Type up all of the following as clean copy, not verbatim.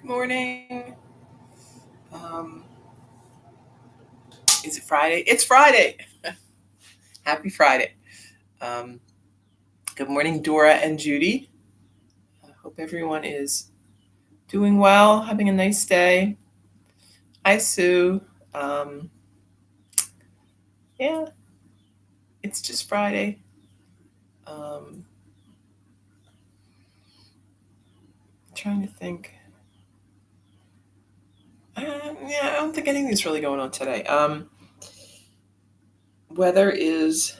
Good morning. Um, is it Friday? It's Friday. Happy Friday. Um, Good morning, Dora and Judy. I hope everyone is doing well, having a nice day. Hi, Sue. Um, yeah, it's just Friday. Um, Trying to think. I don't think anything's really going on today. Weather is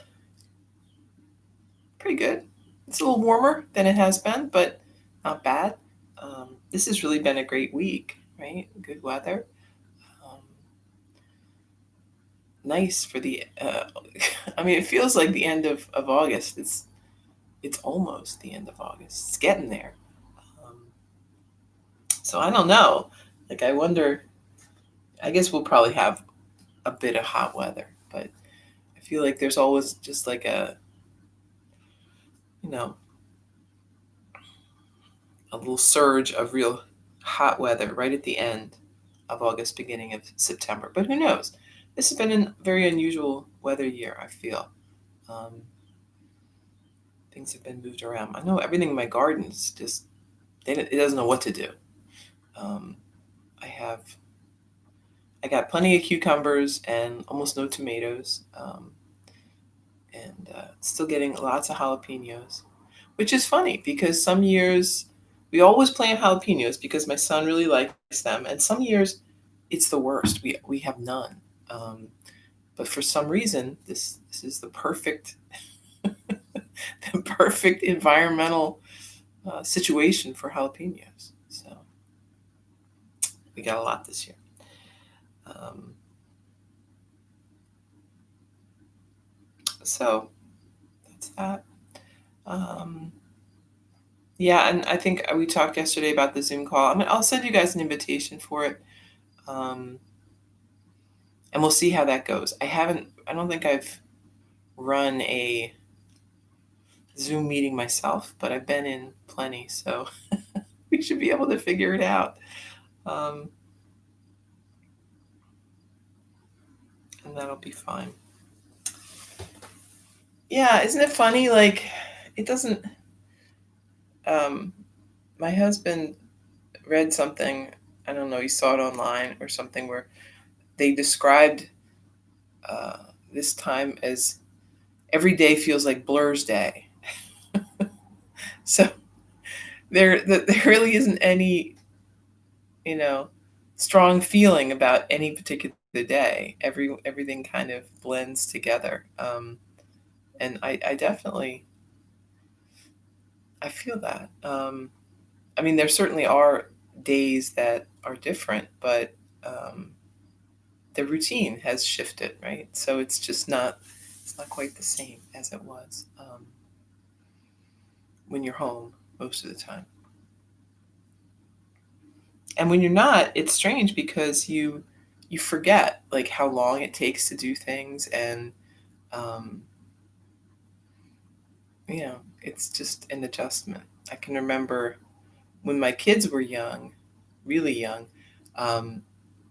pretty good. It's a little warmer than it has been, but not bad. This has really been a great week, right? Good weather. Um, nice for the. I mean, it feels like the end of August. It's almost the end of August. It's getting there. Um, so I don't know. Like I wonder. I guess we'll probably have a bit of hot weather, but I feel like there's always just like you know, a little surge of real hot weather right at the end of August, beginning of September. But who knows? This has been a very unusual weather year, I feel. Um, Things have been moved around. I know everything in my garden is just, it doesn't know what to do. Um, I have, I got plenty of cucumbers and almost no tomatoes, and still getting lots of jalapenos, which is funny because some years we always plant jalapenos because my son really likes them, and some years it's the worst. We have none. Um, but for some reason, this is the perfect the perfect environmental situation for jalapenos. So we got a lot this year. Um, so that's that. Um, yeah, and I think we talked yesterday about the Zoom call. I mean, I'll send you guys an invitation for it, um, and we'll see how that goes. I don't think I've run a Zoom meeting myself, but I've been in plenty, so we should be able to figure it out. Um, and that'll be fine. Yeah, isn't it funny? Like, it doesn't. Um, my husband read something. I don't know. He saw it online or something where they described uh, this time as every day feels like Blur's day. So there really isn't any, you know, strong feeling about any particular day. Everything kind of blends together, and I definitely I feel that. I mean, there certainly are days that are different, but um, the routine has shifted, right? So it's not quite the same as it was when you're home most of the time. And when you're not, it's strange because you forget like how long it takes to do things, and um, it's just an adjustment. I can remember when my kids were young, really young, um,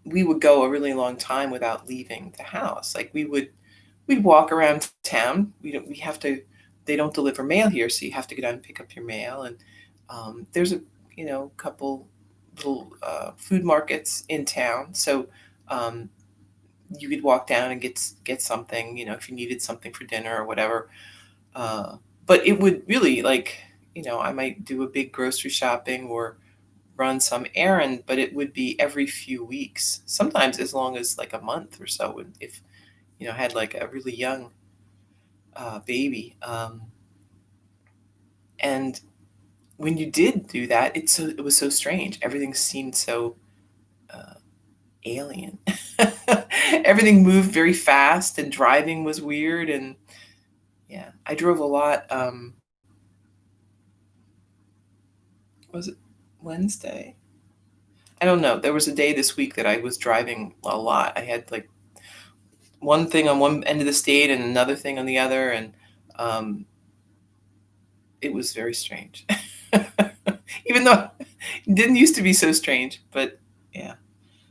we would go a really long time without leaving the house. Like we'd walk around town. We have to. They don't deliver mail here, so you have to go down and pick up your mail. And there's a couple little food markets in town, so um, you could walk down and get something. If you needed something for dinner or whatever. Uh, but it would really like I might do a big grocery shopping or run some errand, but it would be every few weeks, sometimes as long as like a month or so, if I had like a really young baby. And when you did do that, it was so strange. Everything seemed so uh, alien. Everything moved very fast, and driving was weird. And yeah, I drove a lot. Was it Wednesday? I don't know. There was a day this week that I was driving a lot. I had like one thing on one end of the state and another thing on the other, and um, it was very strange. Even though It didn't used to be so strange, but yeah.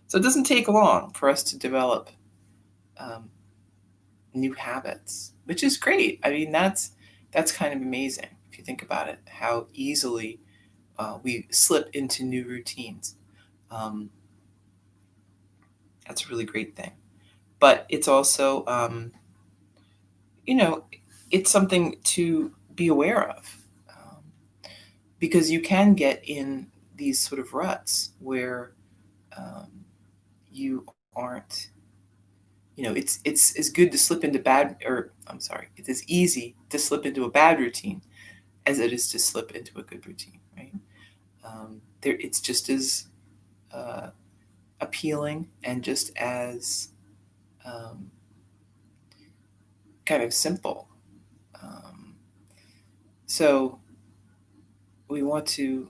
So it doesn't take long for us to develop um, new habits, which is great. I mean, that's kind of amazing if you think about it, how easily we slip into new routines. Um, that's a really great thing. But it's also, you know, it's something to be aware of, because you can get in these sort of ruts where um, you aren't, it's as good to slip into bad, or I'm sorry, it's as easy to slip into a bad routine as it is to slip into a good routine, right? It's just as uh, appealing and just as um, kind of simple. Um, so we want to,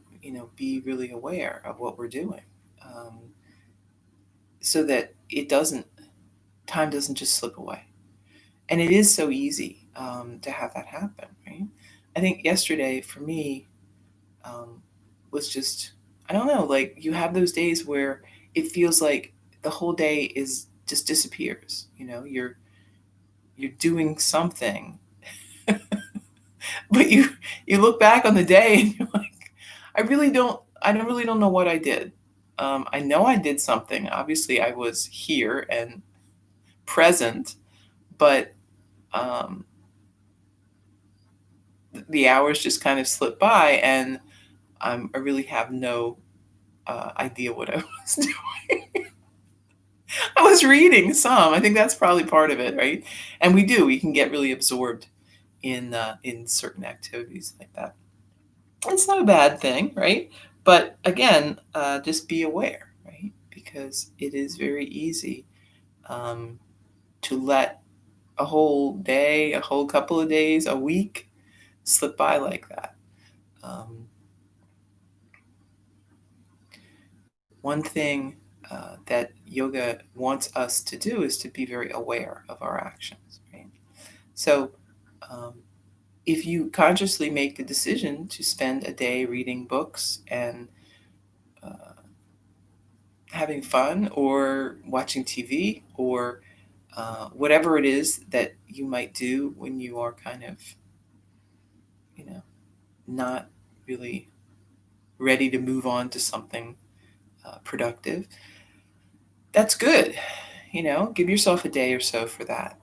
be really aware of what we're doing, um, so that time doesn't just slip away. And it is so easy to have that happen, right? I think yesterday for me um, was just, I don't know, like you have those days where it feels like the whole day is just disappears. You're doing something, but you look back on the day and you're like, I don't really don't know what I did. I know I did something. Obviously, I was here and present, but um, the hours just kind of slipped by, and I really have no idea what I was doing. I was reading some. I think that's probably part of it, right? And we can get really absorbed in certain activities like that. It's not a bad thing, right? But again, just be aware, right? Because it is very easy um, to let a whole day, a whole couple of days, a week slip by like that. Um, One thing that yoga wants us to do is to be very aware of our actions, right? So, um, if you consciously make the decision to spend a day reading books and uh, having fun or watching TV or whatever it is that you might do when you are kind of, you know, not really ready to move on to something productive, that's good. Give yourself a day or so for that.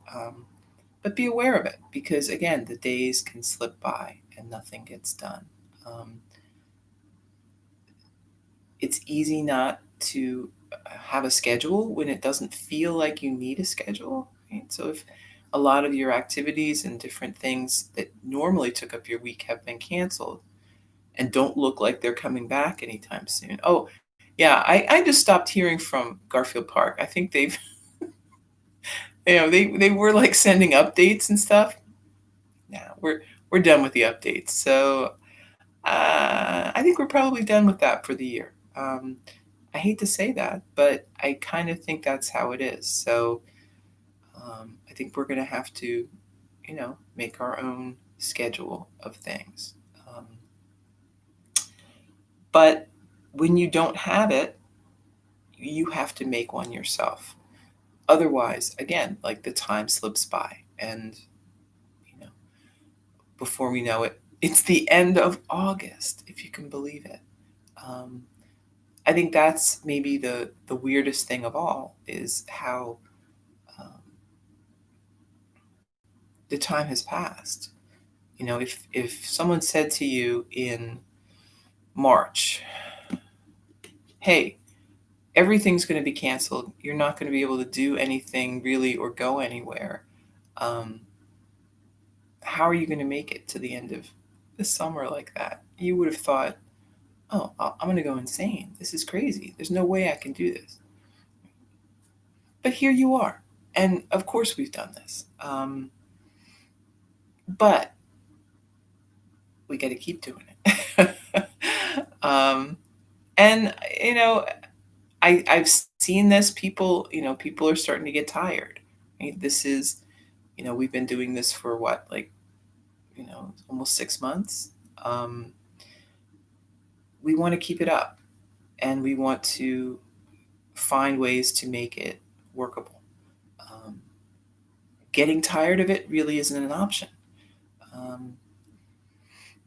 But be aware of it because, again, the days can slip by and nothing gets done. Um, it's easy not to have a schedule when it doesn't feel like you need a schedule, right? So if a lot of your activities and different things that normally took up your week have been canceled and don't look like they're coming back anytime soon. Oh, yeah, I just stopped hearing from Garfield Park. I think they've, they were like sending updates and stuff. Yeah, we're done with the updates. So I think we're probably done with that for the year. I hate to say that, but I kind of think that's how it is. So I think we're going to have to, make our own schedule of things. Um, but when you don't have it, you have to make one yourself. Otherwise, again, like the time slips by, and you know, before we know it, it's the end of August, if you can believe it. Um, I think that's maybe the weirdest thing of all is how um, the time has passed. If someone said to you in March, "Hey, everything's going to be canceled. You're not going to be able to do anything really or go anywhere. Um, how are you going to make it to the end of the summer like that?" You would have thought, "Oh, I'm going to go insane. This is crazy. There's no way I can do this." But here you are. And of course, we've done this. But we got to keep doing it. um, and, I've seen this. People are starting to get tired. Right? This is, we've been doing this for what, like, almost 6 months. We want to keep it up. and we want to find ways to make it workable. Getting tired of it really isn't an option. Um,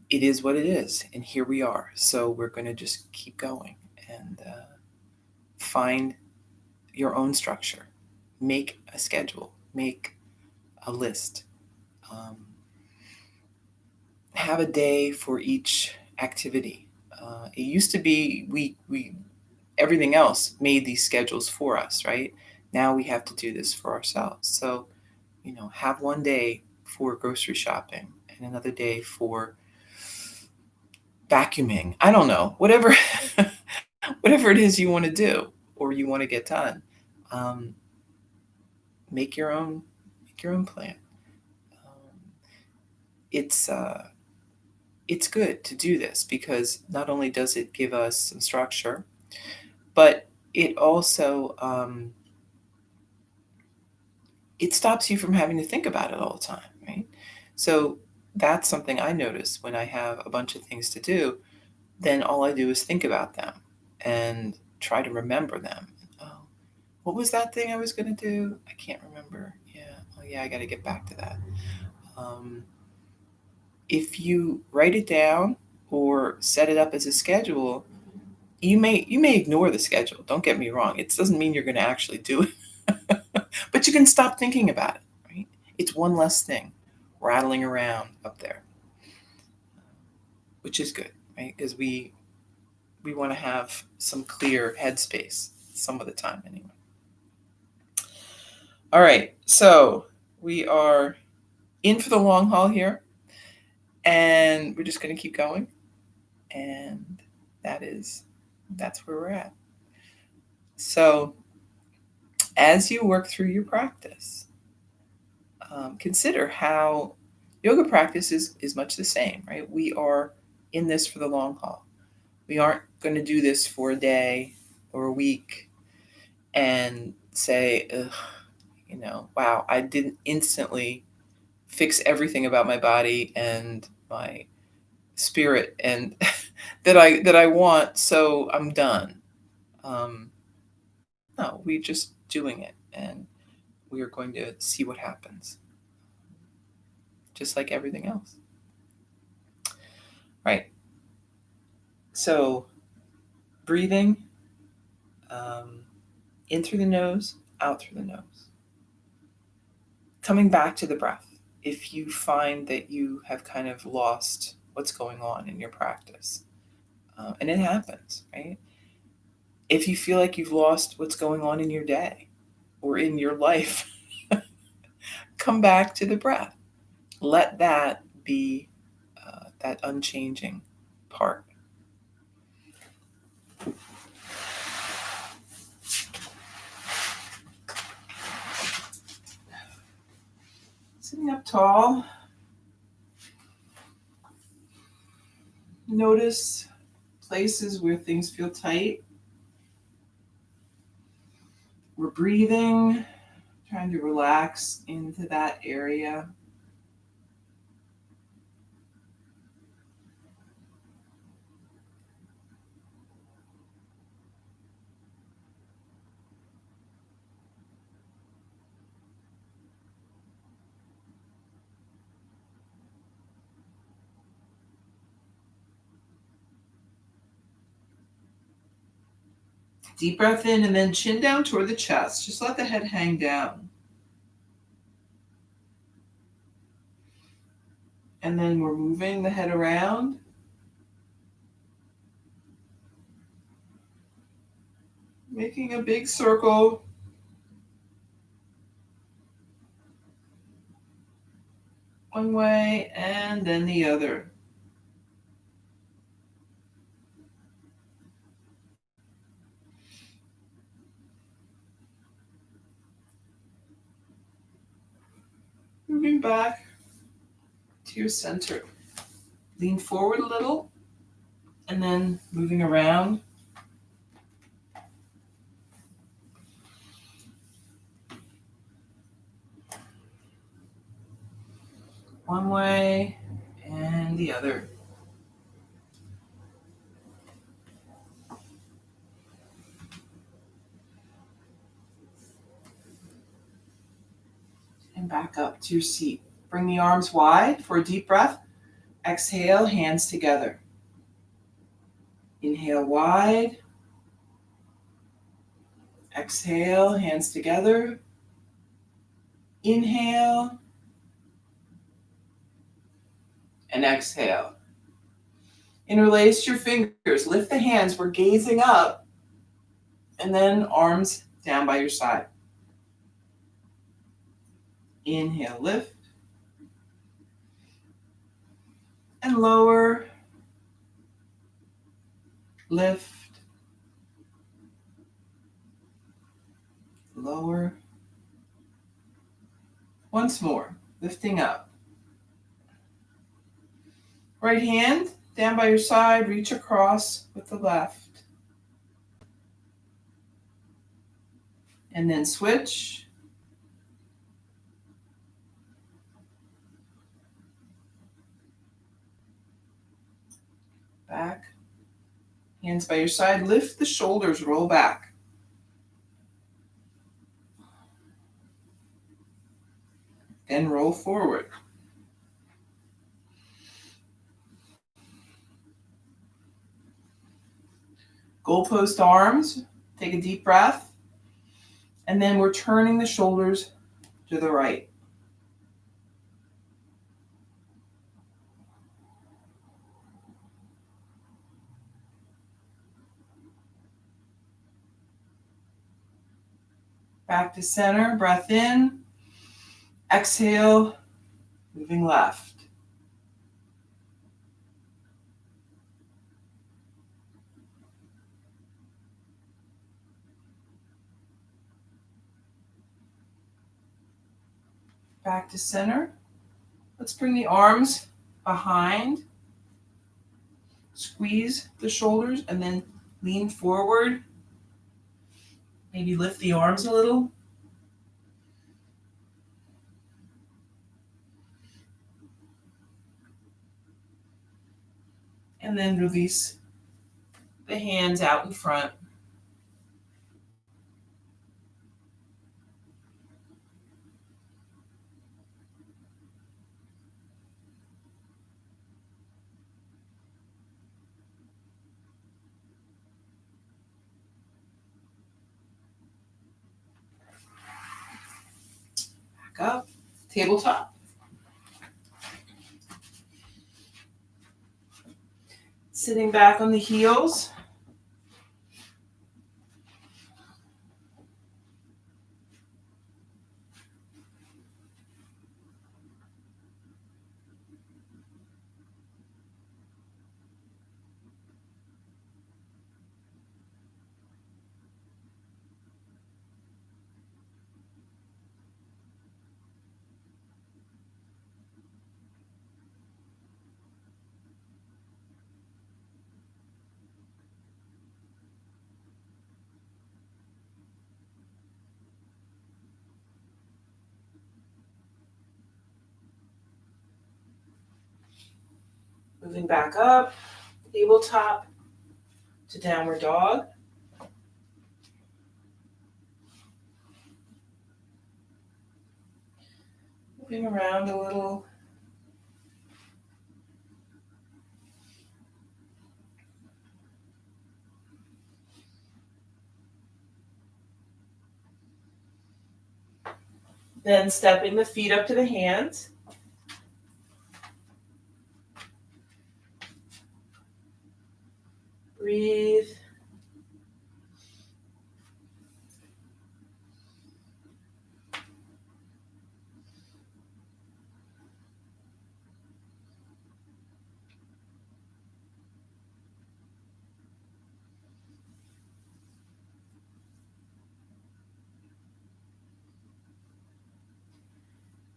it is what it is, and here we are. So we're going to just keep going and find your own structure. Make a schedule. Make a list. Have a day for each activity. It used to be we everything else made these schedules for us, right? Now we have to do this for ourselves. So, have one day for grocery shopping and another day for vacuuming. I don't know, whatever, whatever it is you want to do or you want to get done. Um, make your own plan. Um, it's good to do this because not only does it give us some structure, but it also it stops you from having to think about it all the time, right? So that's something I notice when I have a bunch of things to do. Then all I do is think about them and try to remember them. Oh, what was that thing I was going to do? I can't remember. Yeah. Oh, yeah. I got to get back to that. Um, if you write it down or set it up as a schedule, you may ignore the schedule. Don't get me wrong. It doesn't mean you're going to actually do it, but you can stop thinking about it. Right? It's one less thing rattling around up there, which is good, right? Because we want to have some clear headspace some of the time anyway. All right, so we are in for the long haul here, and we're just going to keep going, and that's where we're at. So as you work through your practice, consider how yoga practice is much the same, right? We are in this for the long haul. We aren't going to do this for a day or a week and say, wow, I didn't instantly fix everything about my body and my spirit and that I want, so I'm done. No, we're just doing it, and we are going to see what happens, just like everything else. Right. So, breathing in through the nose, out through the nose. Coming back to the breath. If you find that you have kind of lost what's going on in your practice, and it happens, right? If you feel like you've lost what's going on in your day or in your life, come back to the breath. Let that be that unchanging part. Sitting up tall, notice places where things feel tight. We're breathing, trying to relax into that area. Deep breath in and then chin down toward the chest. Just let the head hang down. And then we're moving the head around. Making a big circle. One way and then the other. Moving back to your center. Lean forward a little and then moving around. One way and the other. and back up to your seat. Bring the arms wide for a deep breath. Exhale, hands together. Inhale wide. Exhale, hands together. Inhale. And exhale. Interlace your fingers. Lift the hands. We're gazing up. And then arms down by your side. Inhale, lift. And lower. Lift. Lower. Once more. Lifting up. Right hand down by your side. Reach across with the left. And then switch. Back. Hands by your side. Lift the shoulders. Roll back. Then roll forward. Goalpost arms. Take a deep breath. And then we're turning the shoulders to the right. Back to center. Breath in. Exhale. Moving left. Back to center. Let's bring the arms behind. Squeeze the shoulders and then lean forward. Maybe lift the arms a little. And then release the hands out in front. Back up. Tabletop. Sitting back on the heels. Moving back up, tabletop to downward dog. Moving around a little. Then stepping the feet up to the hands. Breathe.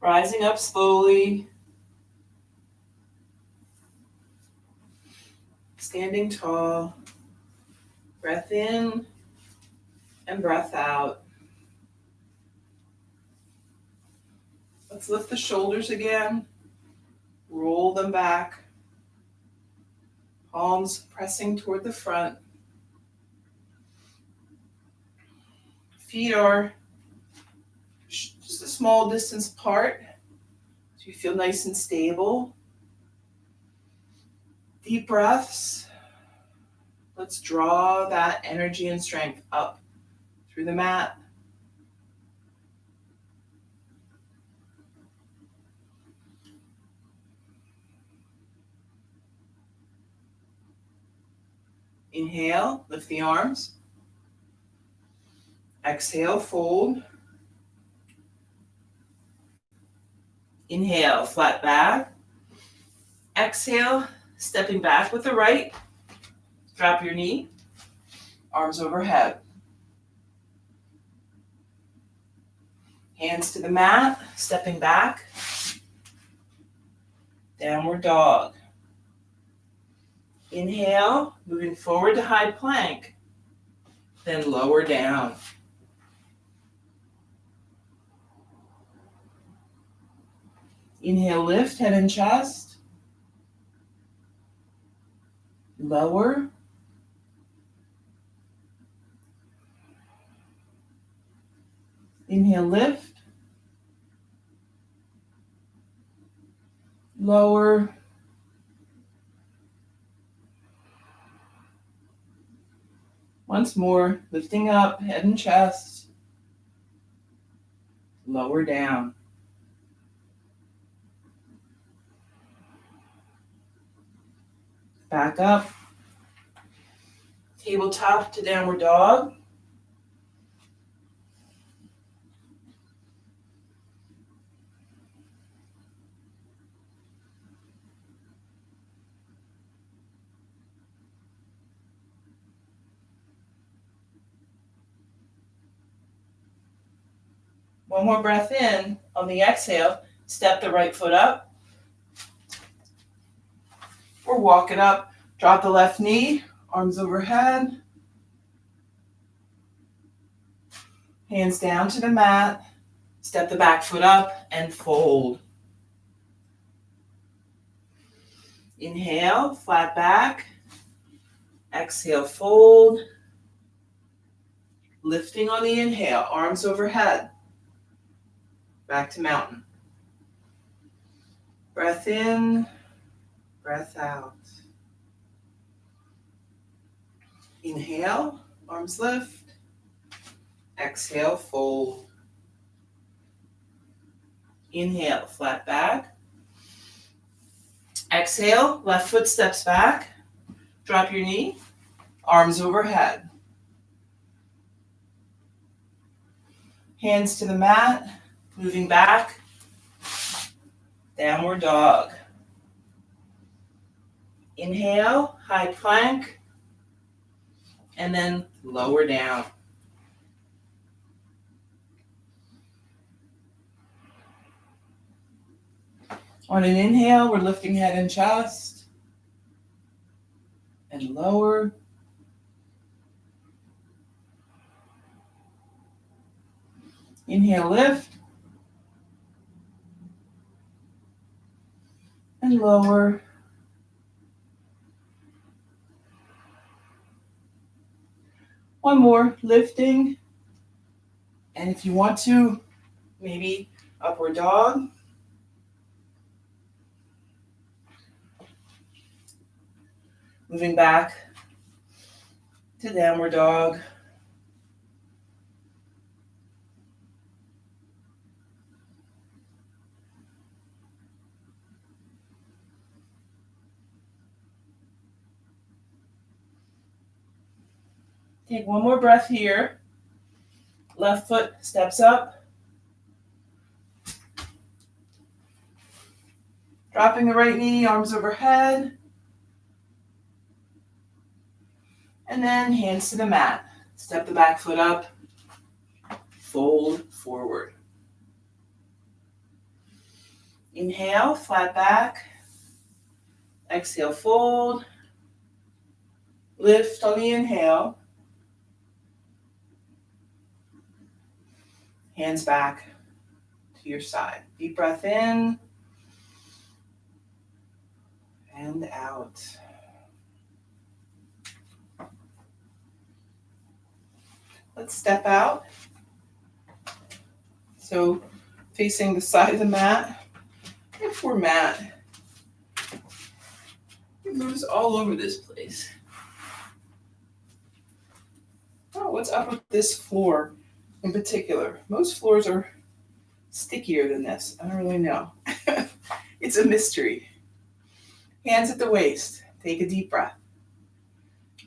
Rising up slowly. Standing tall. Breath in and breath out. Let's lift the shoulders again. Roll them back. Palms pressing toward the front. Feet are just a small distance apart so you feel nice and stable. Deep breaths. Let's draw that energy and strength up through the mat. Inhale, lift the arms. Exhale, fold. Inhale, flat back. Exhale, stepping back with the right. Drop your knee, arms overhead. Hands to the mat, stepping back. Downward dog. Inhale, moving forward to high plank. Then lower down. Inhale, lift, head and chest. Lower. Inhale, lift. Lower. Once more, lifting up, head and chest. Lower down. Back up. Tabletop to downward dog. One more breath in. On the exhale, step the right foot up. Or walk it up. Drop the left knee, arms overhead. Hands down to the mat. Step the back foot up and fold. Inhale, flat back. Exhale, fold. Lifting on the inhale, arms overhead. Back to mountain. Breath in, breath out. Inhale, arms lift. Exhale, fold. Inhale, flat back. Exhale, left foot steps back. Drop your knee, arms overhead. Hands to the mat, moving back. Downward dog. Inhale, high plank, and then lower down. On an inhale, we're lifting head and chest, and lower. Inhale, lift, and lower. One more, lifting. And if you want to, maybe upward dog. Moving back to downward dog. Take one more breath here. Left foot steps up. Dropping the right knee, arms overhead. And then hands to the mat. Step the back foot up. Fold forward. Inhale, flat back. Exhale, fold. Lift on the inhale. Hands back to your side. Deep breath in and out. Let's step out. So facing the side of the mat. And poor Matt. He moves all over this place. Oh, what's up with this floor in particular? Most floors are stickier than this. I don't really know. It's a mystery. Hands at the waist. Take a deep breath.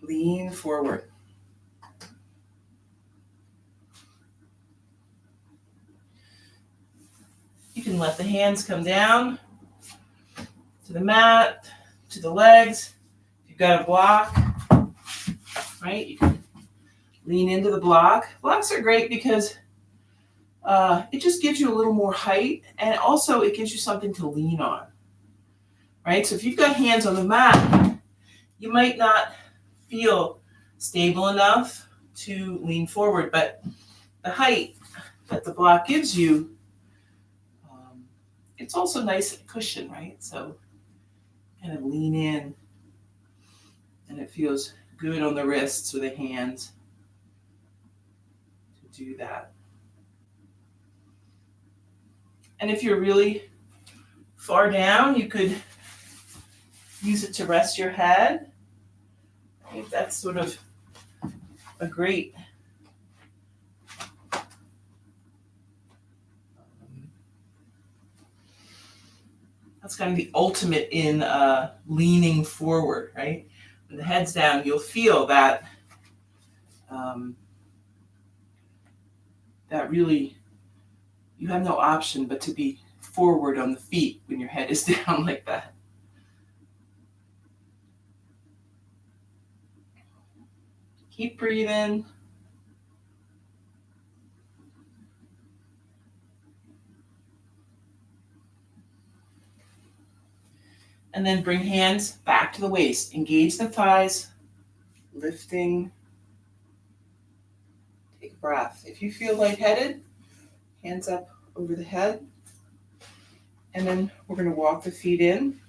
Lean forward. You can let the hands come down to the mat, to the legs. If you've got a block, right, you can lean into the block. Blocks are great because it just gives you a little more height, and also it gives you something to lean on, right? So if you've got hands on the mat, you might not feel stable enough to lean forward, but the height that the block gives you, it's also nice and cushion, right? So kind of lean in, and it feels good on the wrists or the hands to do that. And if you're really far down, you could use it to rest your head. I think that's sort of a great that's kind of the ultimate in leaning forward, right? When the head's down, you'll feel that that really, you have no option but to be forward on the feet when your head is down like that. Keep breathing. And then bring hands back to the waist. Engage the thighs, lifting. Take a breath. If you feel lightheaded, hands up over the head. And then we're going to walk the feet in.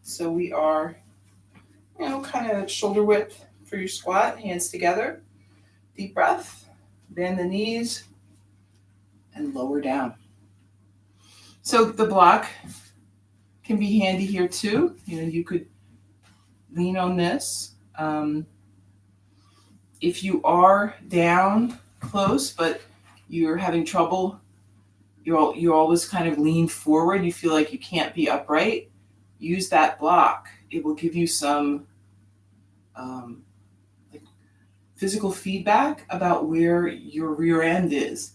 So we are, kind of shoulder width for your squat, hands together. Deep breath. Bend the knees and lower down. So the block can be handy here too. You could lean on this. If you are down close, but you're having trouble, you always kind of lean forward, you feel like you can't be upright, use that block. It will give you some physical feedback about where your rear end is,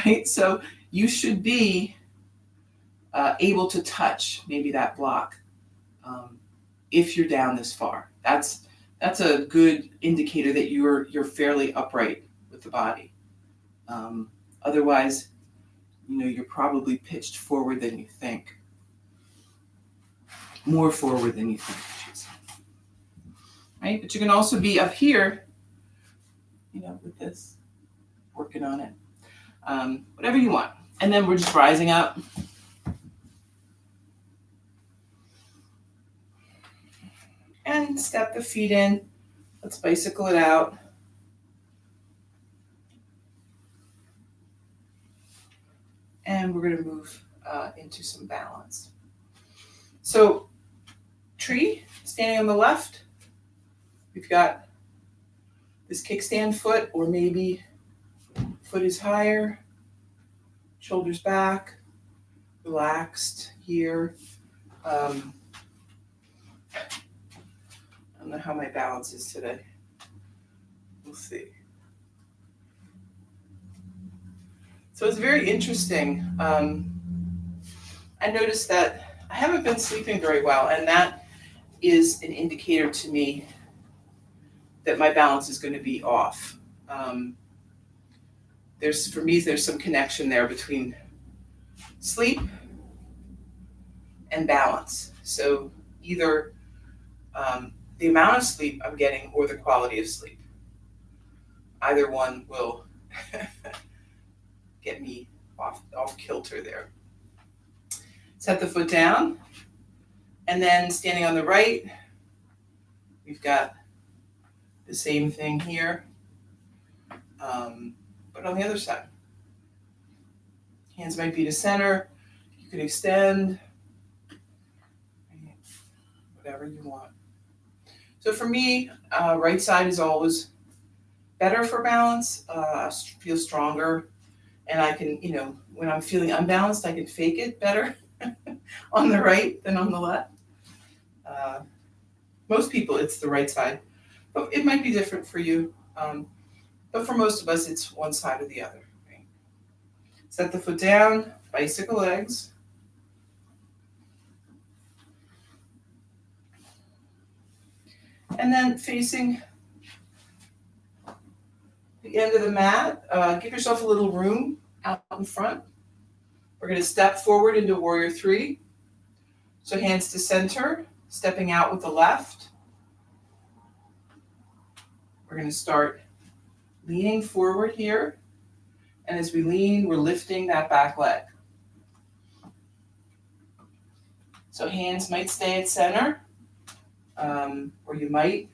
right? So you should be able to touch maybe that block if you're down this far. That's a good indicator that you're fairly upright with the body. Otherwise, you're probably pitched forward than you think. More forward than you think, right? But you can also be up here, with this, working on it. Whatever you want. And then we're just rising up. And step the feet in. Let's bicycle it out. And we're going to move into some balance. So, tree, standing on the left. We've got this kickstand foot, or maybe foot is higher, shoulders back, relaxed here. I don't know how my balance is today. We'll see. So it's very interesting. I noticed that I haven't been sleeping very well, and that is an indicator to me that my balance is going to be off. For me, there's some connection there between sleep and balance. So either the amount of sleep I'm getting or the quality of sleep. Either one will get me off kilter there. Set the foot down, and then standing on the right, we've got the same thing here. but on the other side. Hands might be to center. You could extend, whatever you want. So for me, right side is always better for balance. I feel stronger, and I can, when I'm feeling unbalanced, I can fake it better on the right than on the left. Most people, it's the right side, but it might be different for you. But for most of us, it's one side or the other. Right? Set the foot down, bicycle legs. And then facing the end of the mat, give yourself a little room out in front. We're going to step forward into Warrior 3. So hands to center, stepping out with the left. We're going to start leaning forward here. And as we lean, we're lifting that back leg. So hands might stay at center, or you might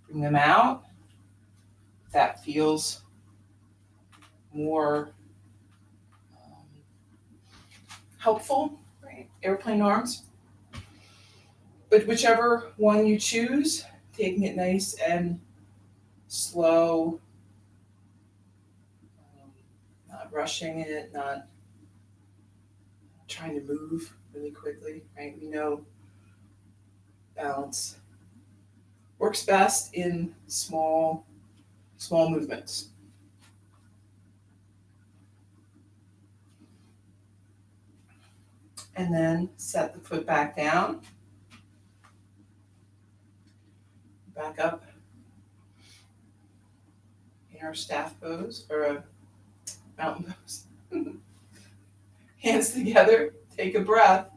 bring them out. That feels more helpful, right? Airplane arms. But whichever one you choose, taking it nice and slow, not rushing it, not trying to move really quickly, right? We know balance works best in small movements. And then set the foot back down. Back up in our staff pose or a mountain pose. Hands together, take a breath.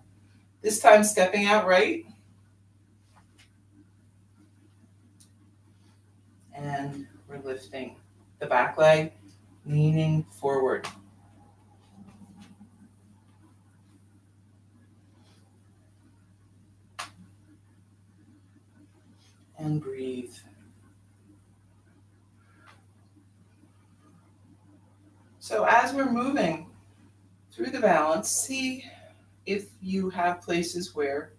This time stepping out right. And we're lifting the back leg, leaning forward. And breathe. So as we're moving through the balance, see if you have places where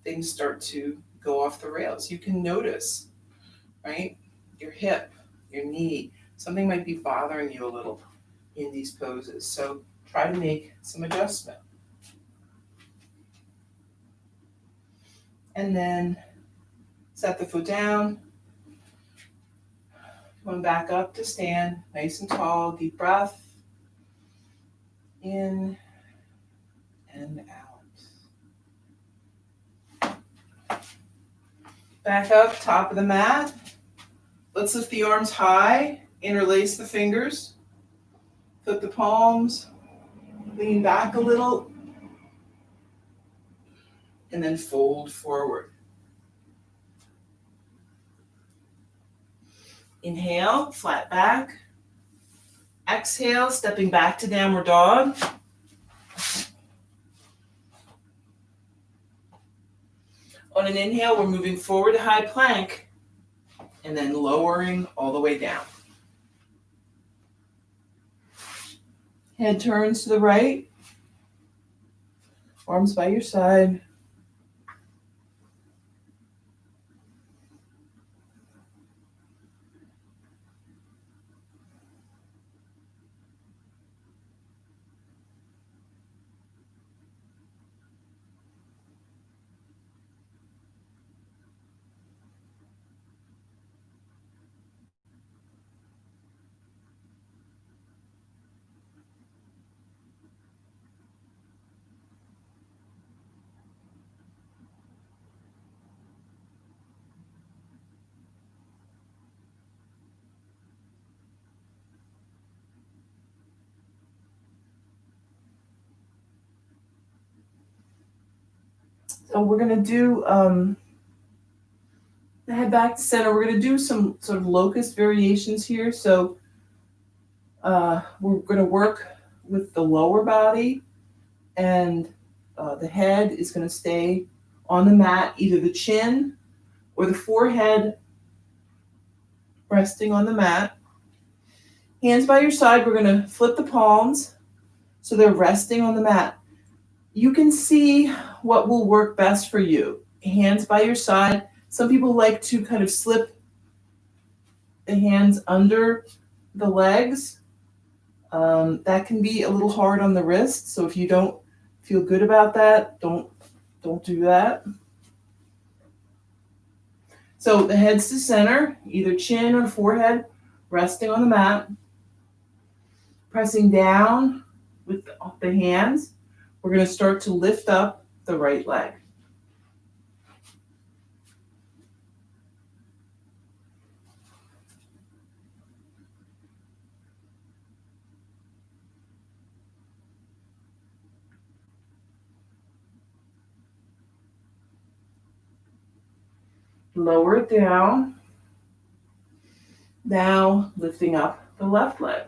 things start to go off the rails. You can notice, right? Your hip, your knee, something might be bothering you a little in these poses. So try to make some adjustment. And then set the foot down. Going back up to stand, nice and tall, deep breath. In and out. Back up, top of the mat. Let's lift the arms high, interlace the fingers, flip the palms, lean back a little, and then fold forward. Inhale, flat back. Exhale, stepping back to downward dog. On an inhale, we're moving forward to high plank and then lowering all the way down. Head turns to the right. Arms by your side. So we're going to do, head back to center. We're going to do some sort of locust variations here. So we're going to work with the lower body, and the head is going to stay on the mat, either the chin or the forehead resting on the mat. Hands by your side, we're going to flip the palms so they're resting on the mat. You can see what will work best for you. Hands by your side. Some people like to kind of slip the hands under the legs. That can be a little hard on the wrist, so if you don't feel good about that, don't do that. So the head's to center, either chin or forehead, resting on the mat. Pressing down with the hands, we're going to start to lift up the right leg. Lower it down. Now lifting up the left leg.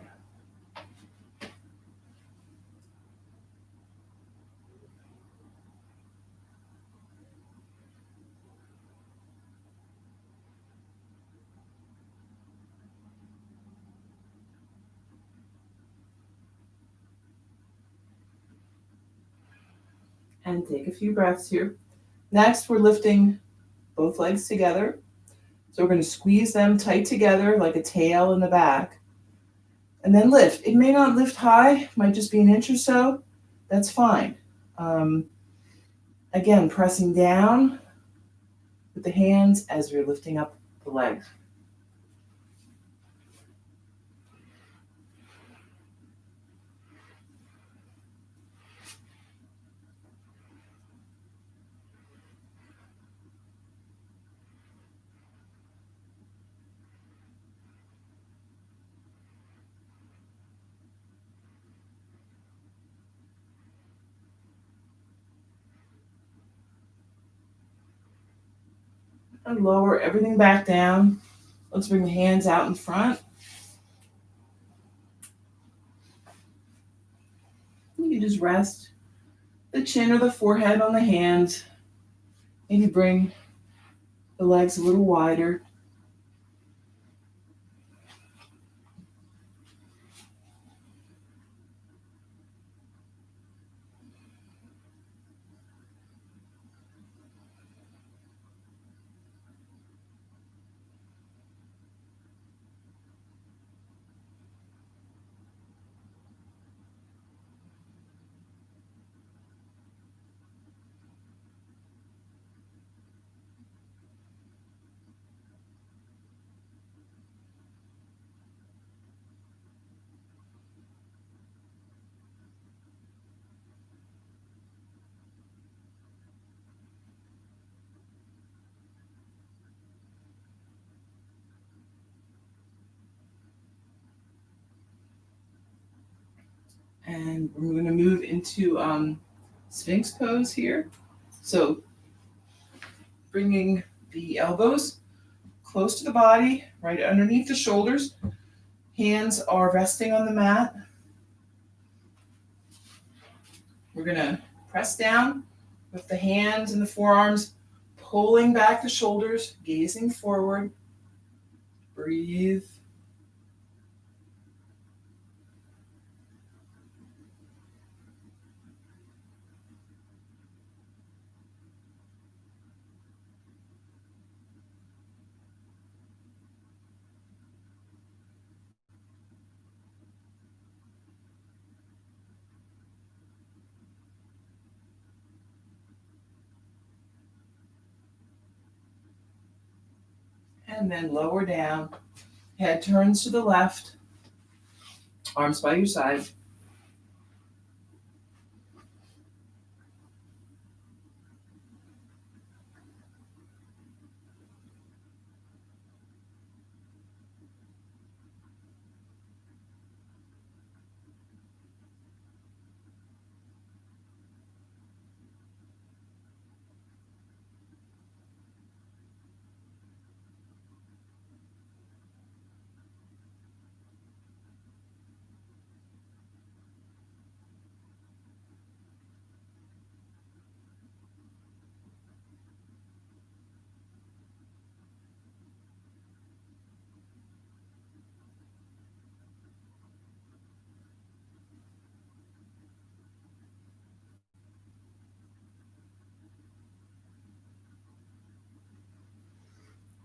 And take a few breaths here. Next, we're lifting both legs together. So we're going to squeeze them tight together like a tail in the back. And then lift. It may not lift high, might just be an inch or so. That's fine. Again, pressing down with the hands as we're lifting up the legs. And lower everything back down. Let's bring the hands out in front. You can just rest the chin or the forehead on the hands. Maybe bring the legs a little wider. And we're going to move into Sphinx Pose here. So bringing the elbows close to the body, right underneath the shoulders. Hands are resting on the mat. We're going to press down with the hands and the forearms, pulling back the shoulders, gazing forward. Breathe. And then lower down. Head turns to the left. Arms by your side.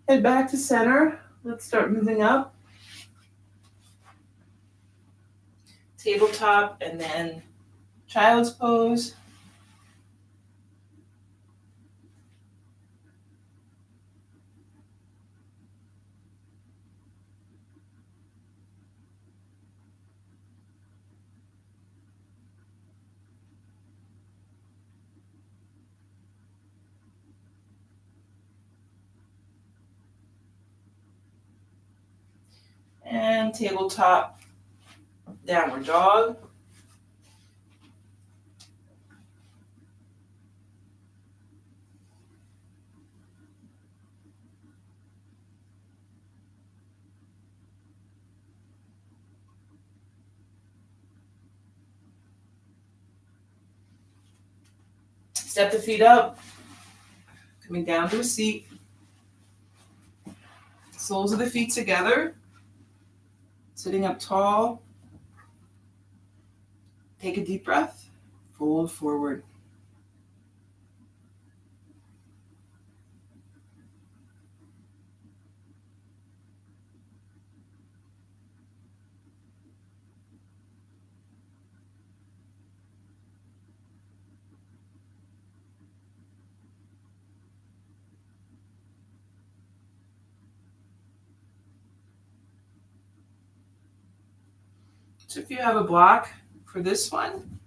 Head back to center. Let's start moving up. Tabletop and then child's pose. And tabletop downward dog. Step the feet up, coming down to a seat. Soles of the feet together, sitting up tall. Take a deep breath, fold forward. So if you have a block for this one,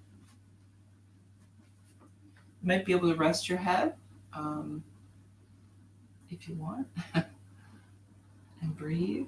you might be able to rest your head if you want and breathe.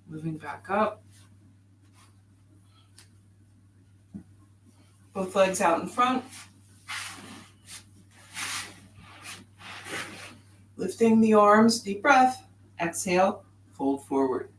Moving back up. Both legs out in front. Lifting the arms, deep breath. Exhale, fold forward.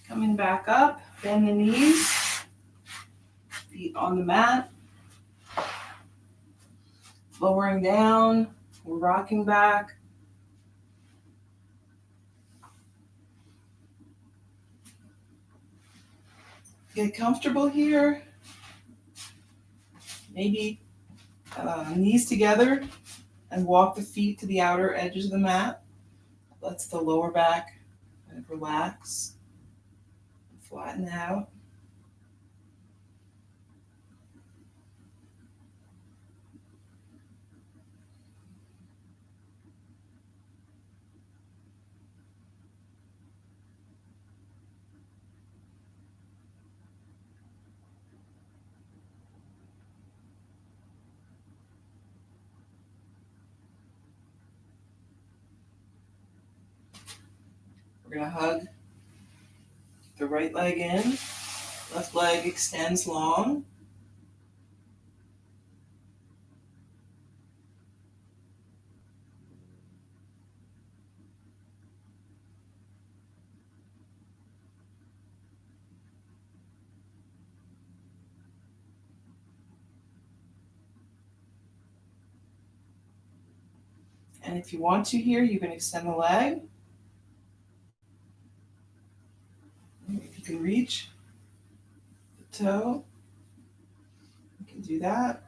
Coming back up, bend the knees, feet on the mat. Lowering down, we're rocking back. Get comfortable here. Maybe knees together and walk the feet to the outer edges of the mat. Lets the lower back kind of relax, flatten out. We're going to hug the right leg in. Left leg extends long. And if you want to here, you can extend the leg. If you can reach the toe, you can do that.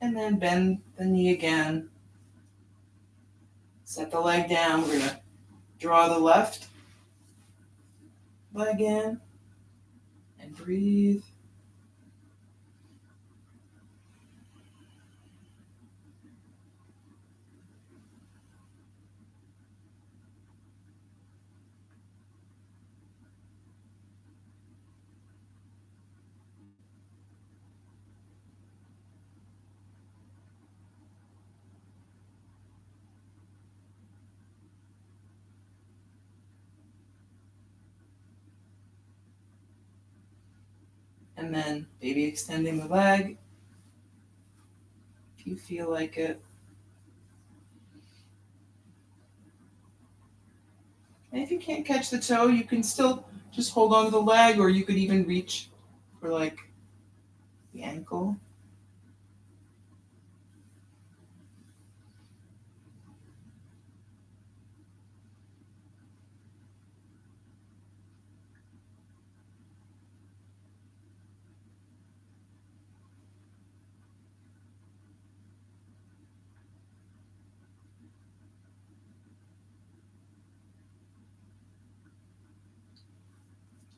And then bend the knee again. Set the leg down. We're going to draw the left leg in and breathe. And then maybe extending the leg if you feel like it. And if you can't catch the toe, you can still just hold on to the leg, or you could even reach for like the ankle.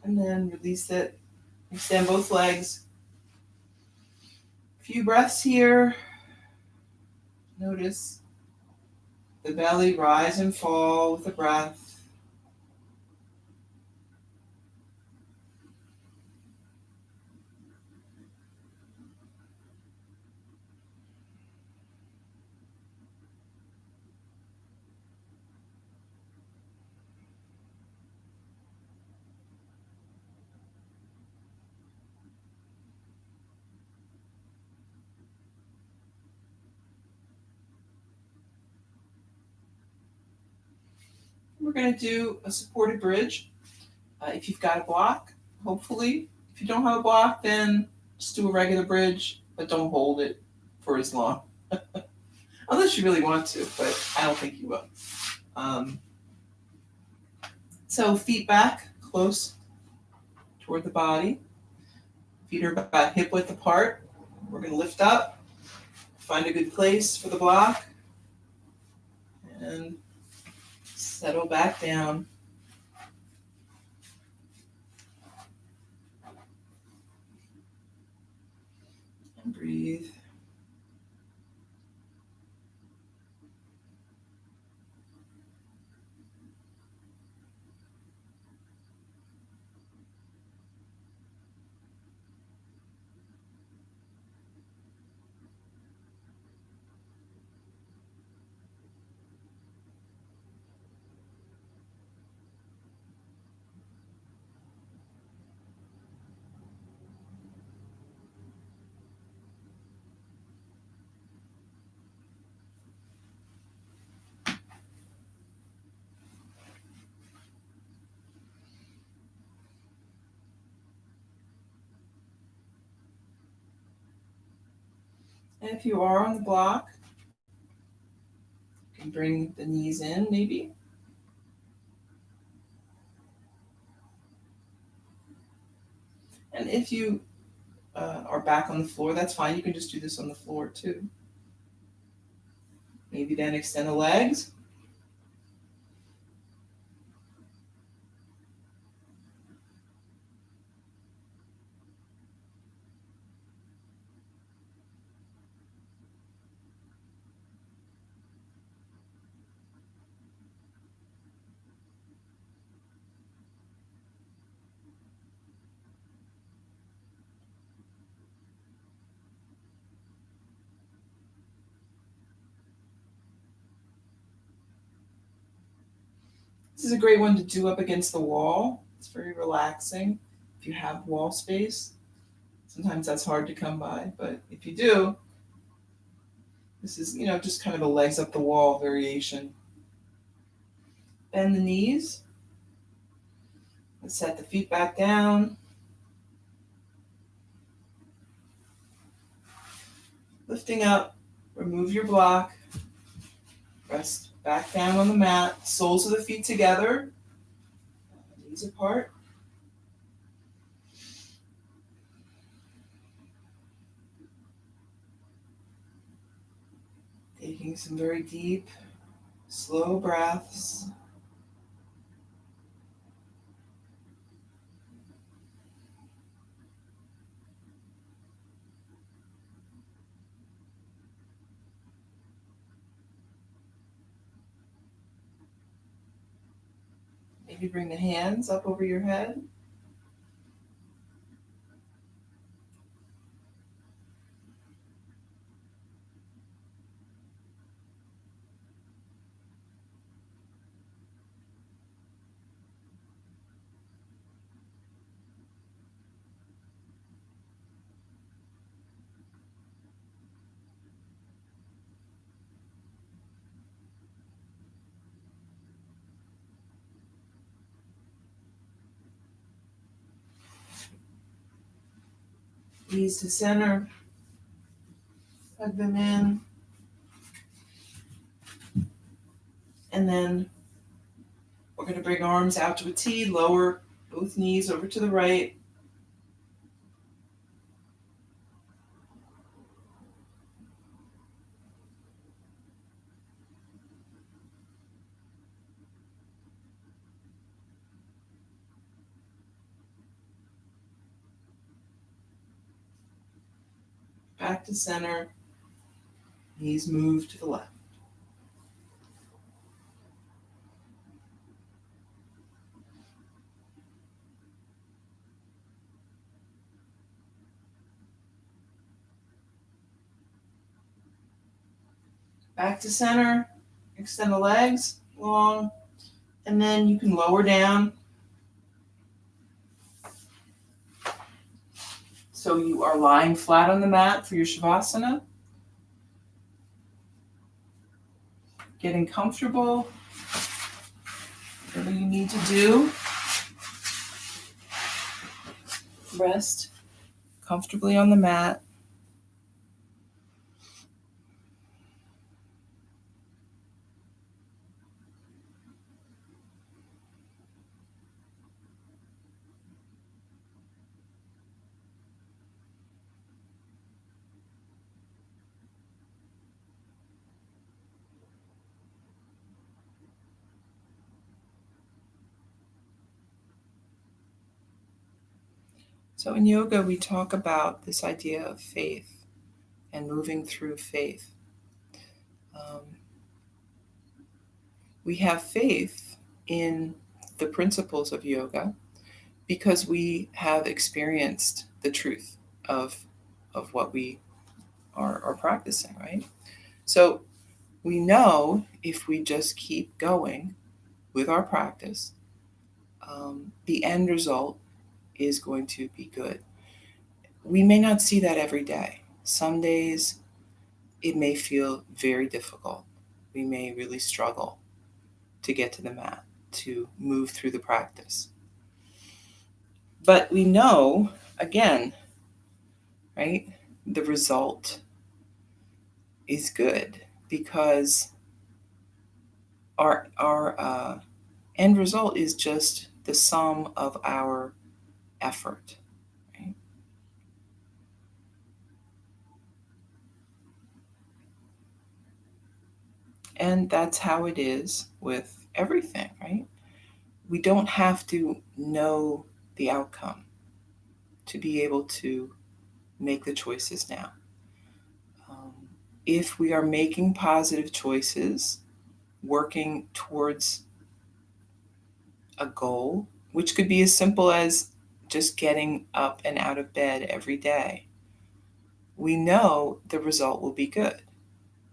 And then release it. Extend both legs. A few breaths here. Notice the belly rise and fall with the breath. We're going to do a supported bridge. If you've got a block, hopefully. If you don't have a block, then just do a regular bridge, but don't hold it for as long. Unless you really want to, but I don't think you will. So feet back, close toward the body. Feet are about hip width apart. We're going to lift up, find a good place for the block, and settle back down. And breathe. And if you are on the block, you can bring the knees in maybe. And if you are back on the floor, that's fine. You can just do this on the floor too. Maybe then extend the legs. This is a great one to do up against the wall. It's very relaxing if you have wall space. Sometimes that's hard to come by, but if you do, this is, just kind of a legs up the wall variation. Bend the knees. Let's set the feet back down. Lifting up, remove your block. Rest back down on the mat. Soles of the feet together. Knees apart. Taking some very deep, slow breaths. Maybe bring the hands up over your head. Knees to center. Hug them in. And then we're going to bring arms out to a T, lower both knees over to the right. Back to center. Knees move to the left. Back to center. Extend the legs long. And then you can lower down. So you are lying flat on the mat for your Shavasana. Getting comfortable. Whatever you need to do. Rest comfortably on the mat. So in yoga, we talk about this idea of faith and moving through faith. We have faith in the principles of yoga because we have experienced the truth of what we are practicing, right? So we know if we just keep going with our practice, the end result is going to be good. We may not see that every day. Some days it may feel very difficult. We may really struggle to get to the mat, to move through the practice. But we know, again, right, the result is good because our end result is just the sum of our effort. Right? And that's how it is with everything, right? We don't have to know the outcome to be able to make the choices now. If we are making positive choices, working towards a goal, which could be as simple as just getting up and out of bed every day, we know the result will be good.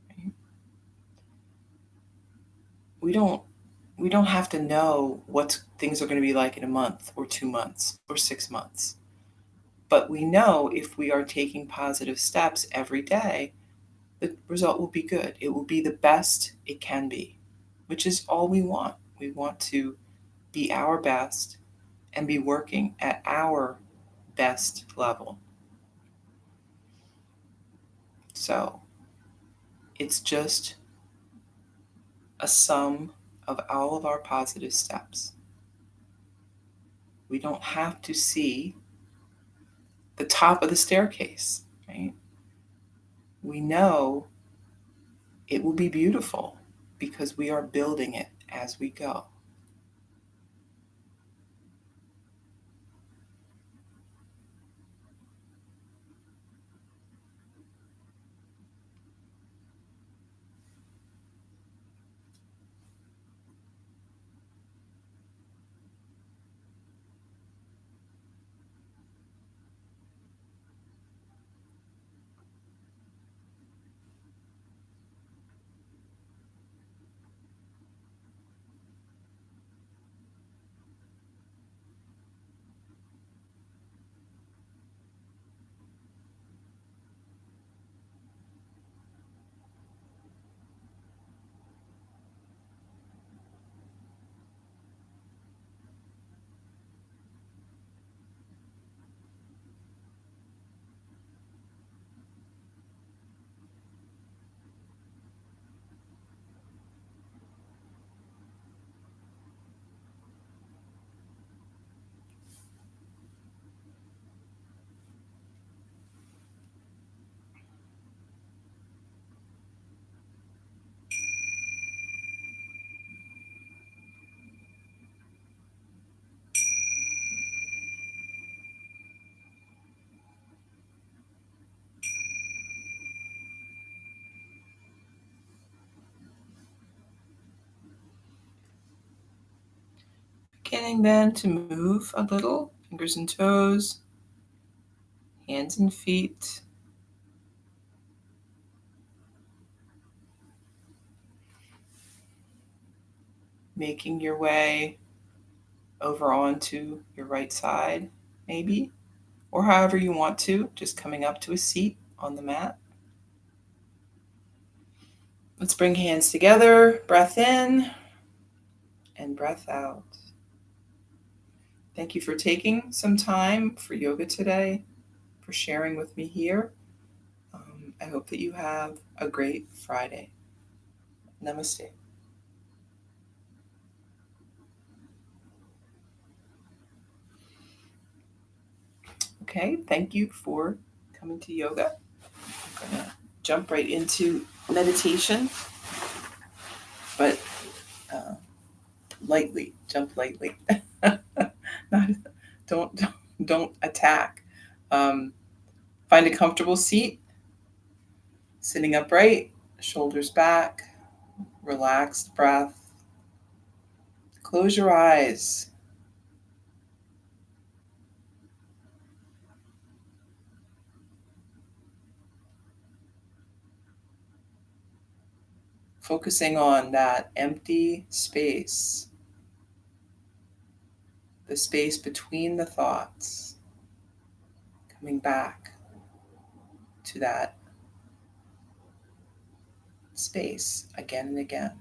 Right? We don't have to know what things are going to be like in a month or 2 months or 6 months. But we know if we are taking positive steps every day, the result will be good. It will be the best it can be, which is all we want. We want to be our best and be working at our best level. So it's just a sum of all of our positive steps. We don't have to see the top of the staircase, right? We know it will be beautiful because we are building it as we go. beginning then to move a little, fingers and toes, hands and feet. Making your way over onto your right side, maybe, or however you want to, just coming up to a seat on the mat. Let's bring hands together, breath in and breath out. Thank you for taking some time for yoga today, for sharing with me here. I hope that you have a great Friday. Namaste. Okay, thank you for coming to yoga. I'm going to jump right into meditation, but lightly, jump lightly. Not, don't attack. Find a comfortable seat, sitting upright, shoulders back, relaxed breath. Close your eyes. Focusing on that empty space, the space between the thoughts, coming back to that space again and again.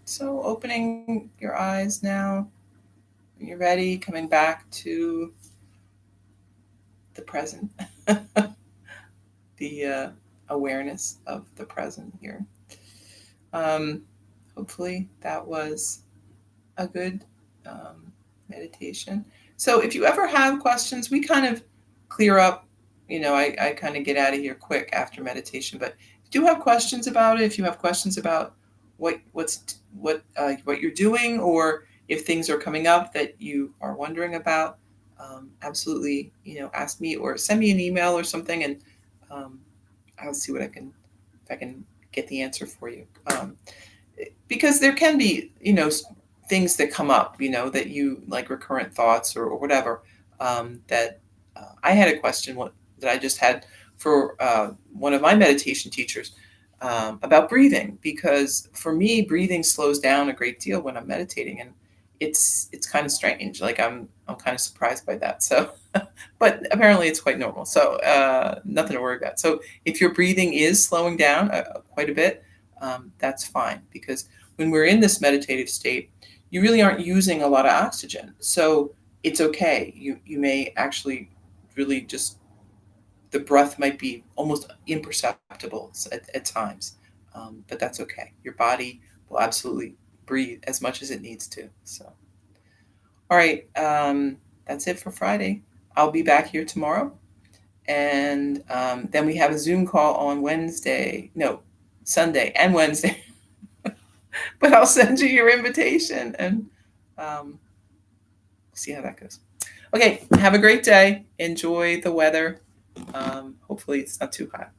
So opening your eyes now. When you're ready, coming back to the present, the awareness of the present here. Hopefully that was a good meditation. So if you ever have questions, we kind of clear up, I kind of get out of here quick after meditation, but if you do have questions about it, if you have questions about what you're doing, or if things are coming up that you are wondering about, absolutely, ask me or send me an email or something, and I'll see if I can get the answer for you. Because there can be, things that come up, that you like, recurrent thoughts or whatever. That I had a question that I just had for one of my meditation teachers about breathing, because for me, breathing slows down a great deal when I'm meditating, and it's kind of strange. Like I'm kind of surprised by that. So, but apparently it's quite normal. So nothing to worry about. So if your breathing is slowing down quite a bit, that's fine, because when we're in this meditative state, you really aren't using a lot of oxygen. So it's okay. You may actually really just, the breath might be almost imperceptible at times, but that's okay. Your body will absolutely breathe as much as it needs to. So, all right, that's it for Friday. I'll be back here tomorrow, and then we have a Zoom call on Wednesday. No, Sunday and Wednesday. But I'll send you your invitation, and um, see how that goes. Okay, have a great day. Enjoy the weather. Hopefully it's not too hot.